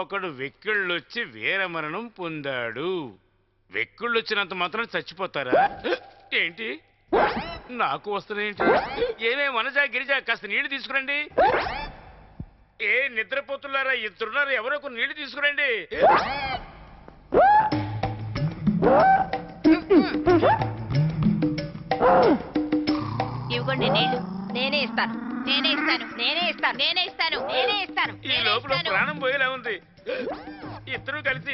ఒకడు వెక్కిళ్ళొచ్చి వీరమరణం పొందాడు. వెక్కిళ్ళొచ్చినంత మాత్రం చచ్చిపోతారా ఏంటి? నాకు వస్తున్నాయేంటి? ఏమే మనజా గిరిజా కాస్త నీళ్లు తీసుకురండి. ఏ నిద్రపోతున్నారా? ఇద్దరున్నారు, ఎవరో కొన్ని నీళ్లు తీసుకురండి. ఇవ్వండి నీళ్లు. నేనే ఇస్తాను, నేనే ఇస్తాను, నేనే ఇస్తాను, నేనే ఇస్తాను, నేనే ఇస్తాను. ఈ లోపల ప్రాణం పోయేలా ఉంది. ఇద్దరు కలిసి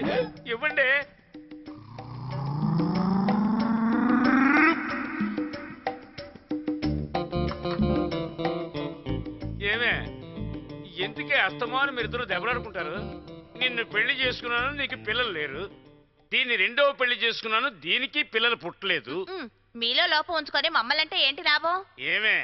ఇవ్వండి. ఏమే ఎందుకే అస్తమానం మీరిద్దరు దెబ్బలాడుకుంటారు? నిన్ను పెళ్లి చేసుకున్నాను, నీకు పిల్లలు లేరు. దీన్ని రెండవ పెళ్లి చేసుకున్నాను, దీనికి పిల్లలు పుట్టలేదు. మీలో లోపం ఉంచుకొని మమ్మల్ంటే ఏంటి లాభం? ఏమే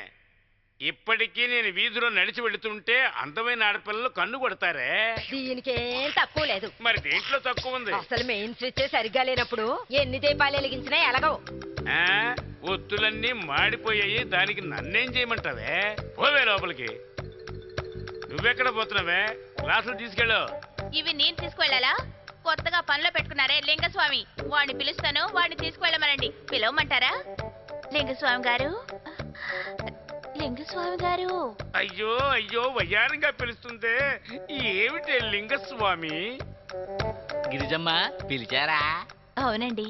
ఇప్పటికీ నేను వీధిలో నడిచి వెళుతుంటే అందమైన ఆడపిల్లలు కన్ను కొడతారే. దీనికేం తక్కువ లేదు. మరి దేంట్లో తక్కువ ఉంది? అసలు మెయిన్ స్విచ్ సరిగ్గా లేనప్పుడు ఎన్ని దీపాలు వెలిగించినా ఎలాగవు. ఒత్తులన్నీ మాడిపోయాయి, దానికి నన్నేం చేయమంటావే? పోవే లోపలికి. నువ్వెక్కడ పోతున్నావే? గ్లాసులు తీసుకెళ్ళు. ఇవి నేను తీసుకువెళ్ళాలా? కొత్తగా పనిలో పెట్టుకున్నారే లింగస్వామి, వాడిని పిలుస్తాను, వాడిని తీసుకువెళ్ళమనండి. పిలవమంటారా? లింగస్వామి గారు, లింగస్వామి గారు. అయ్యో అయ్యో వయ్యారంగా పిలుస్తుందే, ఏమిటి లింగస్వామి? గిరిజమ్మ పిలిచారా? అవునండి,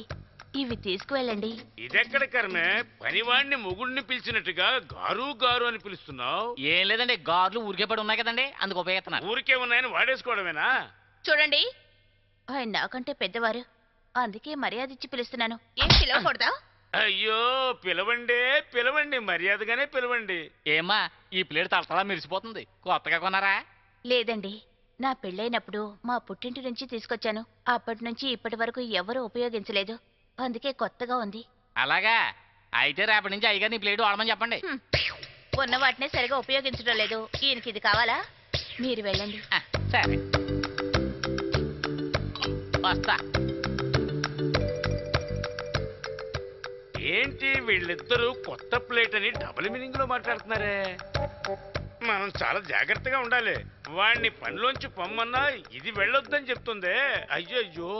ఇవి తీసుకువెళ్ళండి. ఇదెక్కడ కర్మే? పనివాడిని మొగుడిని పిలిచినట్టుగా గారు గారు అని పిలుస్తున్నావు. ఏం లేదండి, గార్లు ఊరికే పడి ఉన్నాయి కదండి, అందుకు ఉపయోగిస్తున్నా. ఊరికే ఉన్నాయని వాడేసుకోవడమేనా? చూడండి, ఆయన నాకంటే పెద్దవారు, అందుకే మర్యాద ఇచ్చి పిలుస్తున్నాను. ఏం పిలవకూడదా? అయ్యో పిలవండి పిలవండి, మర్యాదగానే పిలవండి. ఏమ్మా ఈ ప్లేట్ తలతలా మెరిసిపోతుంది, కొత్తగా కొన్నారా? లేదండి, నా పెళ్ళైనప్పుడు మా పుట్టింటి నుంచి తీసుకొచ్చాను. అప్పటి నుంచి ఇప్పటి వరకు ఎవరూ ఉపయోగించలేదు, అందుకే కొత్తగా ఉంది. అలాగా? అయితే రేపటి నుంచి అయ్యగారు నీ ప్లేట్ వాడమని చెప్పండి. ఉన్న వాటినే సరిగా ఉపయోగించడం లేదు. ఈయనకి ఇది కావాలా? మీరు వెళ్ళండి. సరే వస్తా. ఏంటి వీళ్ళిద్దరూ కొత్త ప్లేట్ అని డబుల్ మీనింగ్ లో మాట్లాడుతున్నారే? మనం చాలా జాగ్రత్తగా ఉండాలి. వాడిని పనిలోంచి పొమ్మన్నా ఇది వెళ్ళొద్దని చెప్తుందే. అయ్యో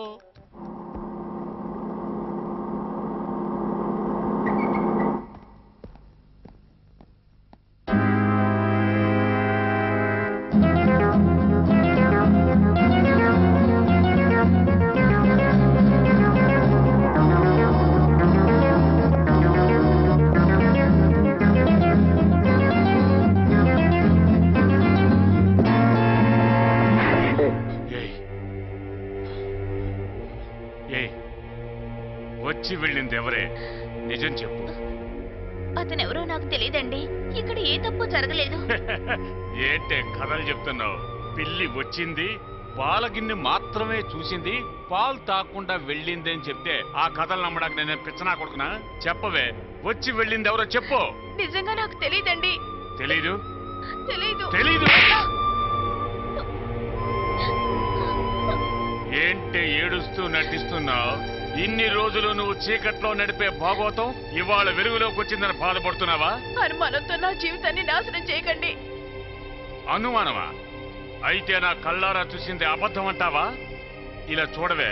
వచ్చి వెళ్ళింది ఎవరే? నిజం చెప్పు. అతనెవరో నాకు తెలియదండి, ఇక్కడ ఏ తప్పు జరగలేదు. ఏంటే కథలు చెప్తున్నావు? పిల్లి వచ్చింది, పాలగిన్నె మాత్రమే చూసింది, పాలు తాకుండా వెళ్ళింది అని చెప్తే ఆ కథలు నమ్మడానికి నేను పిచ్చనా కొడుకునా? చెప్పవే, వచ్చి వెళ్ళింది ఎవరో చెప్పు. నిజంగా నాకు తెలియదండి. తెలీదు? తెలీదు. తెలీదు ఏంటే ఏడుస్తూ నటిస్తున్నావు? ఇన్ని రోజులు నువ్వు చీకట్లో నడిపే భాగవతం ఇవాళ వెలుగులోకి వచ్చిందని బాధపడుతున్నావా? అనుమానంతో నా జీవితాన్ని నాశనం చేయకండి. అనుమానమా? అయితే నా కళ్ళారా చూసింది అబద్ధం అంటావా? ఇలా చూడవే,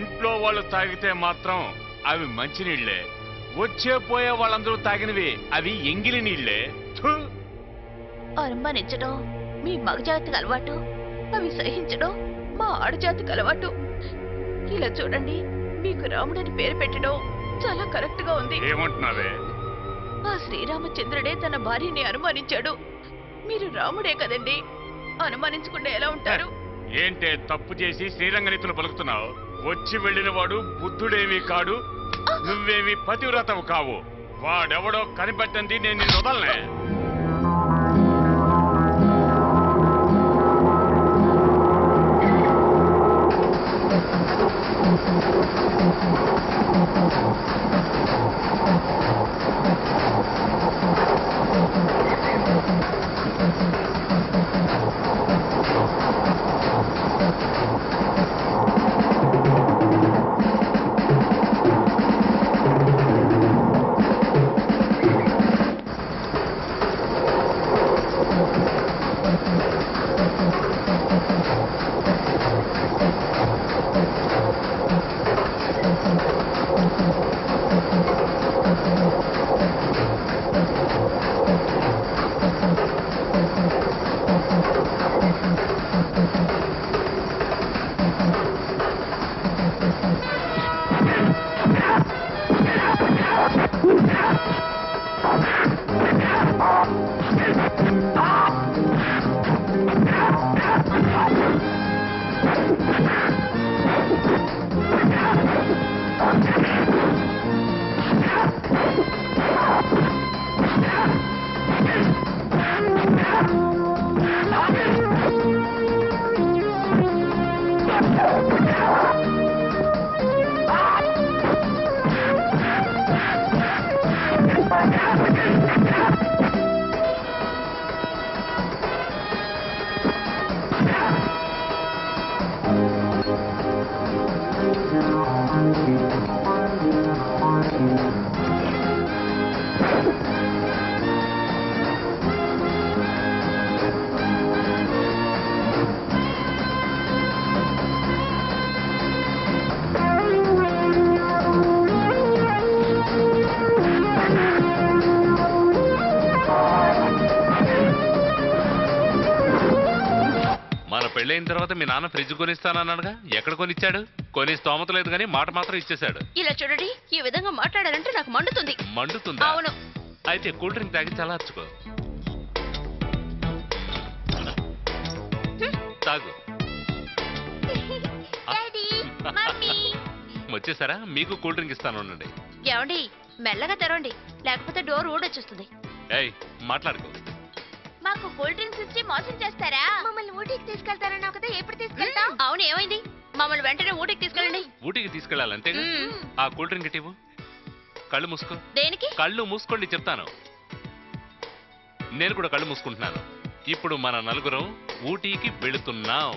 ఇంట్లో వాళ్ళు తాగితే మాత్రం అవి మంచినీళ్లే, వచ్చే పోయే వాళ్ళందరూ తాగినవి అవి ఎంగిలి నీళ్లే. అనుమానించడం మీ మగజాతికి అలవాటు, అవి సహించడం మా ఆడజాతికి అలవాటు. ఇలా చూడండి, మీకు రాముడని పేరు పెట్టడం చాలా కరెక్ట్ గా ఉంది. ఏమంటున్నావే? ఆ శ్రీరామచంద్రుడే తన భార్యని అనుమానించాడు. మీరు రాముడే కదండి, అనుమానించకుండా ఎలా ఉంటారు? ఏంటే తప్పు చేసి శ్రీరంగనీతులు పలుకుతున్నావు? వచ్చి వెళ్ళిన వాడు బుద్ధుడేమీ కాడు, నువ్వేమి పతివ్రతవు కావు. వాడెవడో కనిపెట్టండి, నేను నిన్ను వదలనే. పెళ్ళైన తర్వాత మీ నాన్న ఫ్రిడ్జ్ కొనిస్తానన్నాడుగా, ఎక్కడ కొనిచ్చాడు? కొని స్తోమత లేదు కానీ మాట మాత్రం ఇచ్చేశాడు. ఇలా చూడండి, ఈ విధంగా మాట్లాడాలంటే నాకు మండుతుంది. మండుతుందా? అవును. అయితే కూల్ డ్రింక్ తాగి చల్లార్చుకో. తాగు. వచ్చేసారా? మీకు కూల్ డ్రింక్ ఇస్తాను. ఉండండి. ఏమండి, మెల్లగా తెరవండి, లేకపోతే డోర్ ఊడొచ్చేస్తుంది. ఏయ్, మాట్లాడుకో. మాకు కూల్ డ్రింక్స్ ఇచ్చి మోసం చేస్తారా? మమ్మల్ని ఊటీకి తీసుకెళ్తారన్నావు కదా, ఎప్పుడు తీసుకెళ్తావు? అవును, ఏమైంది? మమ్మల్ని వెంటనే ఊటీకి తీసుకెళ్ళండి. ఊటీకి తీసుకెళ్ళాలంటే ఆ కూల్ డ్రింక్ ఇవ్వు. కళ్ళు మూసుకో. దేనికి? కళ్ళు మూసుకోండి చెప్తాను. నేను కూడా కళ్ళు మూసుకుంటున్నాను. ఇప్పుడు మన నలుగురం ఊటీకి వెళుతున్నాం.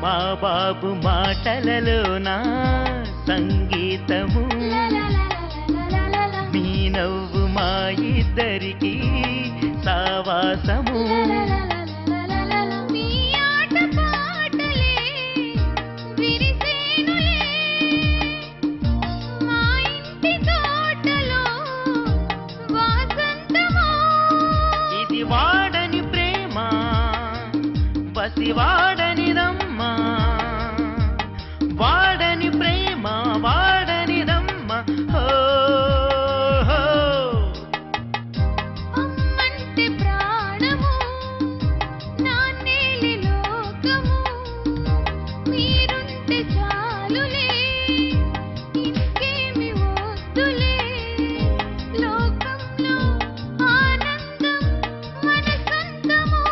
మా బాబు మాటలలోనా సంగీతము, మీ నవ్వు మా ఇద్దరికి సావాసము. మీ ఆట పాటలే విని పసివాడనిదమ్మా వాడని ప్రేమ వాడనిదమ్మ హో హో. అమ్మంటే ప్రాణము నాన్నేలి లోకము మీరుంటే చాలులే ఇంకేమి వద్దులే లోకంలో ఆనందం మన సొంతము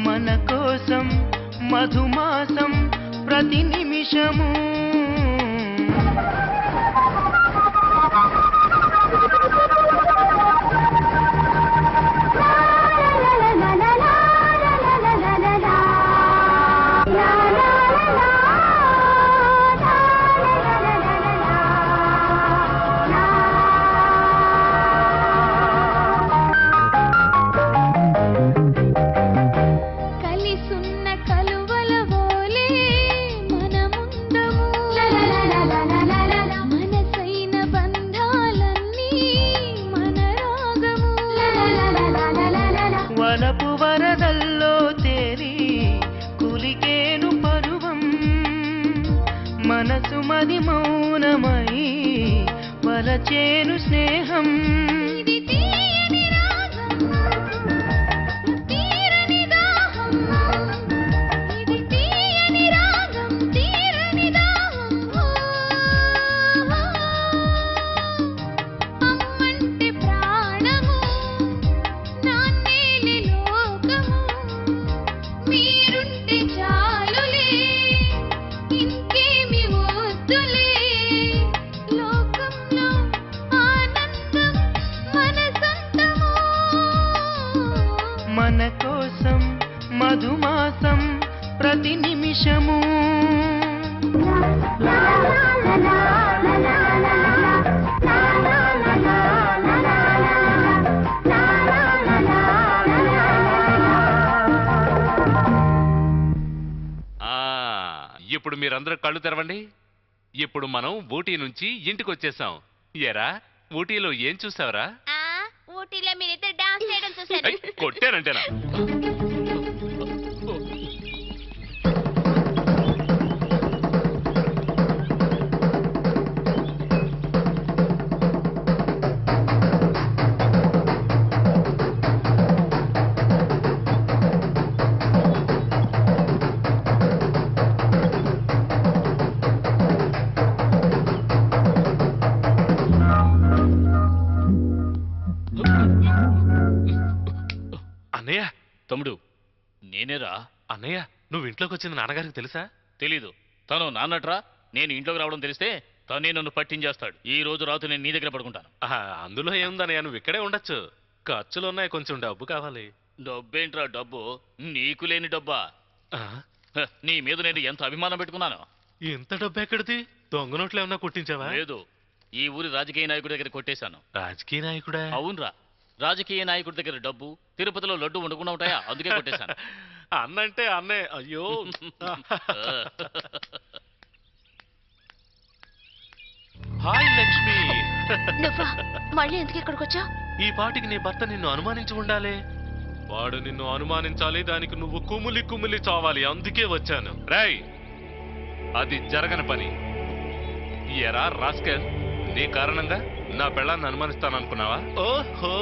మన కోసం మధుమాసం ప్రతి నిమిషము కలిసున్న కలువల వోలే మనముందము మనసైన బంధాలన్నీ మన రాగము వలపు వరదల్లో తేరి కులికేను పరువం మనసు మది మౌనమై వలచేను స్నేహం ఇది తీయని రాగం తీరని దాహం ఇది తీయని రాగం తీరని దాహం అమ్మంటే ప్రాణము నాన్నేలి లోకము మీరుంటే చాలులే ఇంకేమి వద్దులే లోకంలో ఆనందం మన సొంతము మన కోసం మధుమాసం ప్రతి నిమిషము ఇప్పుడు మీరందరూ కళ్ళు తెరవండి. ఇప్పుడు మనం ఊటీ నుంచి ఇంటికి వచ్చేసాం. ఏరా ఊటీలో ఏం చూసావరా? ఊటీలో మీరిద్దరు డాన్స్ చేయడం చూశాను కొట్టానంటేనా? అన్నయ్య తమ్ముడు నేనేరా. అన్నయ్య నువ్వు ఇంట్లోకి వచ్చింది నాన్నగారికి తెలుసా? తెలీదు. తను నాన్నట్రా. నేను ఇంట్లోకి రావడం తెలిస్తే తనే నన్ను పట్టించేస్తాడు. ఈ రోజు రాత్రి నేను నీ దగ్గర పడుకుంటాను. అందులో ఏముందన్నయ్య, నువ్వు ఇక్కడే ఉండొచ్చు. ఖర్చులు ఉన్నాయి, కొంచెం డబ్బు కావాలి. డబ్బేంట్రా డబ్బు? నీకు లేని డబ్బా? నీ మీద నేను ఎంత అభిమానం పెట్టుకున్నాను. ఎంత డబ్బు ఎక్కడిది? దొంగ నోట్లు ఏమన్నా కొట్టించావా? లేదు, ఈ ఊరి రాజకీయ నాయకుడి దగ్గర కొట్టేశాను. రాజకీయ నాయకుడా? అవునరా, రాజకీయ నాయకుడి దగ్గర డబ్బు, తిరుపతిలో లడ్డు ఉండకుండా ఉంటాయా, అందుకే కొట్టేశాను. అన్నంటే అన్నే. అయ్యో హాయ్ లక్ష్మి. నువ్వా మళ్ళీ ఎందుకు ఇక్కడికి వచ్చావు? ఈ పాటికి నీ భర్త నిన్ను అనుమానించి ఉండాలి. వాడు నిన్ను అనుమానించాలి, దానికి నువ్వు కుమిలి కుమిలి చావాలి. అందుకే వచ్చాను. రేయ్, అది జరగని పని. ఎరా రాస్కెల్, నీ కారణంగా నా పెళ్ళాన్ని అనుమానిస్తాననుకున్నావా? ఓహో,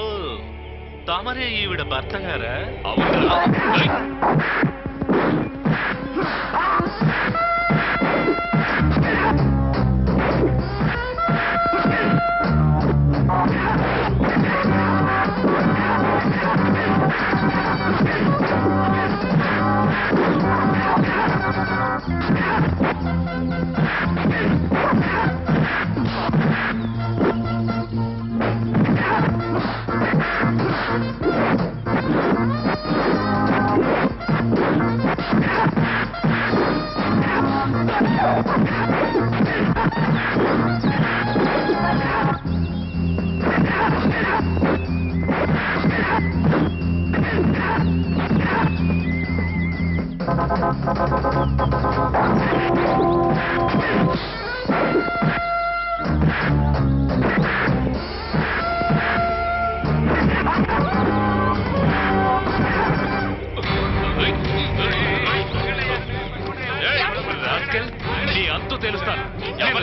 తమరే ఈవిడ భర్త గారా? అవునా?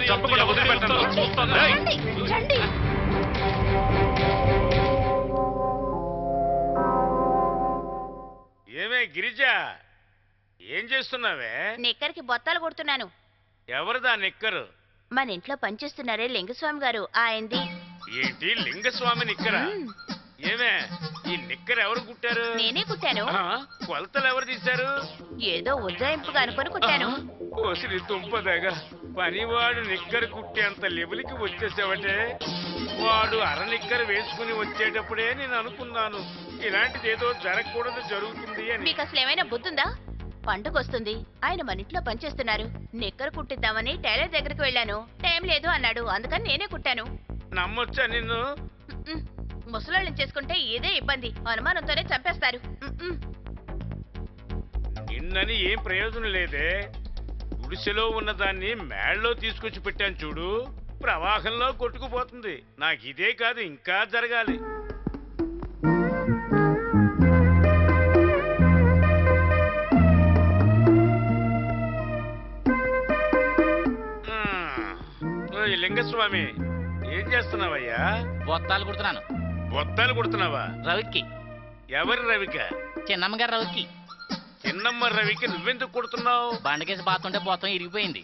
చంపకుండా వదిలిపెట్టను. రేయ్, రండి, రండి. ఏమే గిరిజ, ఏం చేస్తున్నావే? నిక్కరికి బొత్తాలు కొడుతున్నాను. ఎవరిదా నిక్కరు? మన ఇంట్లో పనిచేస్తున్నారే లింగస్వామి గారు, ఆయనది. ఏంటి లింగస్వామి నిక్కరా? ఏమే ఈ నిక్కర్ ఎవరు కుట్టారు? నేనే కుట్టాను. ఆ, కొలతలు ఎవరు తీశారు? ఏదో ఉజ్జాయింపుగా అనుకుని కుట్టాను. కోసిరి తుంపదగా పనివాడు నిక్కరు కుట్టేంత లెవెల్కి వచ్చేసావటే. వాడు అర నిక్కరు వేసుకుని వచ్చేటప్పుడే నేను అనుకున్నాను ఇలాంటిది ఏదో జరగకూడదు జరుగుతుంది అని. మీకు అసలు ఏమైనా బుద్ధుందా? పండుగొస్తుంది, ఆయన మన ఇంట్లో పనిచేస్తున్నారు. నిక్కరు కుట్టిద్దామని టైలర్ దగ్గరికి వెళ్ళాను. టైం లేదు అన్నాడు, అందుకని నేనే కుట్టాను. నమ్మొచ్చా నిన్ను? ముసలాళ్ళని చేసుకుంటే ఇదే ఇబ్బంది, అనుమానంతోనే చంపేస్తారు. నిన్నని ఏం ప్రయోజనం లేదే. గుడిసెలో ఉన్నదాన్ని మేళ్ళలో తీసుకొచ్చి పెట్టాను చూడు, ప్రవాహంలో కొట్టుకుపోతుంది. నాకు ఇదే కాదు ఇంకా జరగాలి. ఓయ్ లింగస్వామి, ఏం చేస్తున్నావయ్యా? బొత్తాలు కుడుతున్నాను. బొత్తాలు కుడుతున్నావా? రవికి. ఎవరి రవిక? చిన్నమ్మగారు రవికి. చిన్నమ్మ రవికి నువ్వెందుకు కుడుతున్నావు? బండకేసి బాతుంటే బొత్తం ఇరిగిపోయింది,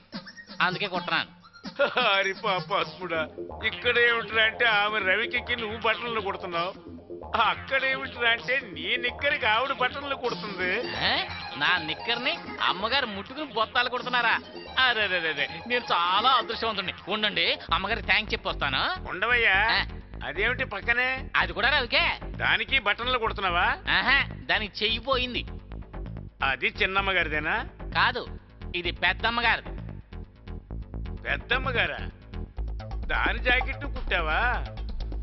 అందుకే కుడుతున్నాను. హరి పాపాత్ముడా, ఇక్కడేమిట్రా అంటే ఆమె రవికి నువ్వు బట్టలను కుడుతున్నావు, అక్కడేమిట్రా అంటే నీ నిక్కరికి ఆవిడ బట్టలను కుడుతుంది. ఏ? నా నిక్కర్ని అమ్మగారు ముట్టుకుని బొత్తాలు కుడుతున్నారా? అరే నేను చాలా అదృష్టవంతుడిని. ఉండండి, అమ్మగారికి థ్యాంక్స్ చెప్పి వస్తాను. ఉండవయ్యా, ఆ. అదేమిటి పక్కనే? అది కూడా రవికే. దానికి బట్టలు కుడుతున్నావా? ఆహా, దానికి చెయ్యి పోయింది. అది చిన్నమ్మ గారిదేనా? కాదు, ఇది పెద్దమ్మగారు. పెద్దమ్మ గారా? దాని జాకెట్ కుట్టావా?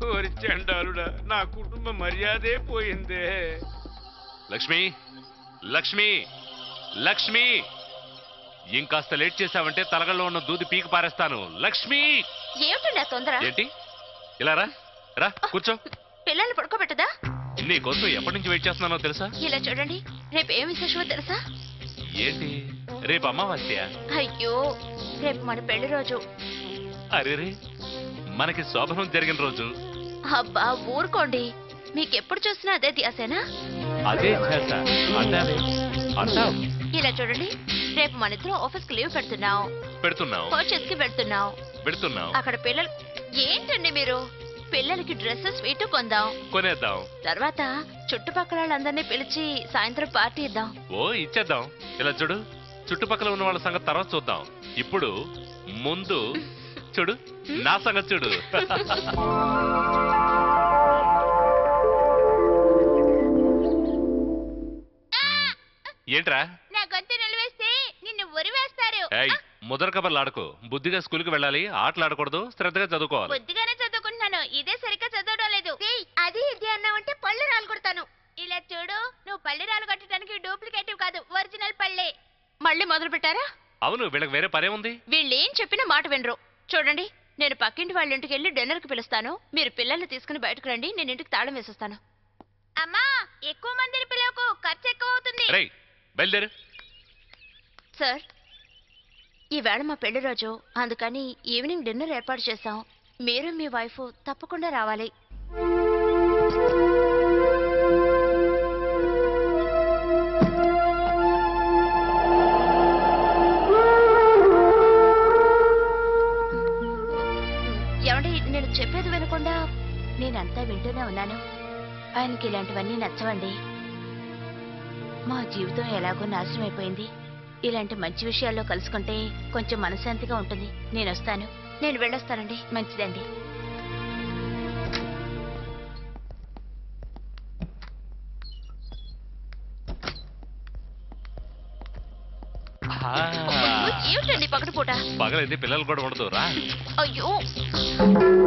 ఓరి చండాలుడా, నా కుటుంబ మర్యాదే పోయిందే. లక్ష్మి, లక్ష్మి, లక్ష్మి, ఇంకాస్త లేట్ చేసావంటే తలగల్లో ఉన్న దూది పీకి పారేస్తాను. లక్ష్మి! ఏమిటండి ఆ తొందర? ఏంటి? ఇలా రా, రా కూర్చో. పిల్లల్ని పడుకోబెట్టదా? నీకోసం ఎప్పటి నుంచి వెయిట్ చేస్తున్నానో తెలుసా? ఇలా చూడండి, రేపు ఏం విశేషమో తెలుసా? ఏంటి? రేపు అమావాస్య. అయ్యో, రేపు మన పెళ్లి రోజు. అరేరే, మనకి శోభనం జరిగిన రోజు. అబ్బా ఊరుకోండి, మీకెప్పుడు చూసినా అదే ధ్యాసేనా? అదే ధ్యాస అంటావే, అంటావు. ఇలా చూడండి, రేపు మన ఇద్దరం ఆఫీస్ కి లీవ్ పెడుతున్నాం. పెడుతున్నావు, పర్చేస్ కి పెడుతున్నాం. పెడుతున్నావు. అక్కడ పిల్లలు ఏంటండి మీరు? పిల్లలకి డ్రెస్సెస్ స్వీట్ కొందాం. కొనేద్దాం. తర్వాత చుట్టుపక్కల వాళ్ళందరినీ పిలిచి సాయంత్రం పార్టీ ఇద్దాం. ఓ ఇచ్చేద్దాం. ఇలా చూడు, చుట్టుపక్కల ఉన్న వాళ్ళ సంగతి తర్వాత చూద్దాం. ఇప్పుడు ముందు చూడు, నా సంగతి చూడు. ఏంట్రా? నా గొంతు నిలవేస్తే నిన్ను ఉరివేస్తారు. ఏయ్, ముదర కబర్లు ఆడుకో. బుద్ధిగా స్కూల్కి వెళ్ళాలి, ఆటలు ఆడకూడదు, శ్రద్ధగా చదువుకోవాలి. బుద్ధిగానే చదువుకుంటున్నాను, ఇదే సరిగ్గా చదవడం లేదు. అది ఇది అన్నావంటే పళ్ళు రాలు కొడతాను. ఇలా చూడు, నువ్వు పళ్ళు రాలు కొట్టడానికి డూప్లికేటివ్ కాదు, ఒరిజినల్ పళ్ళే. మళ్ళీ మొదలు పెట్టారా? అవును, వీళ్ళకి వేరే పనే ఉంది. వీళ్ళేం చెప్పినా మాట వినరు. చూడండి, నేను పక్కింటి వాళ్ళ ఇంటికి వెళ్ళి డిన్నర్ కి పిలుస్తాను. మీరు పిల్లల్ని తీసుకుని బయటకు రండి, నేను ఇంటికి తాళం వేసేస్తాను. అమ్మా, ఎక్కువ మందిని పిలవకు, ఖర్చు ఎక్కువ అవుతుంది. రేయ్, బయలుదేరు. సార్, ఈవేళ మా పెళ్లి రోజు, అందుకని ఈవినింగ్ డిన్నర్ ఏర్పాటు చేశాం. మీరు మీ వైఫ్ తప్పకుండా రావాలి. ఏమండి, నేను చెప్పేది వినకుండా? నేనంతా వింటూనే ఉన్నాను. ఆయనకి ఇలాంటివన్నీ నచ్చవండి. మా జీవితం ఎలాగో నాశనం అయిపోయింది. ఇలాంటి మంచి విషయాల్లో కలుసుకుంటే కొంచెం మనశ్శాంతిగా ఉంటుంది. నేను వస్తాను. నేను వెళ్ళొస్తానండి. మంచిదండి. ఏమిటండి పగటిపూట? పగలైంది, పిల్లలు కూడా ఉండదు రా. అయ్యో.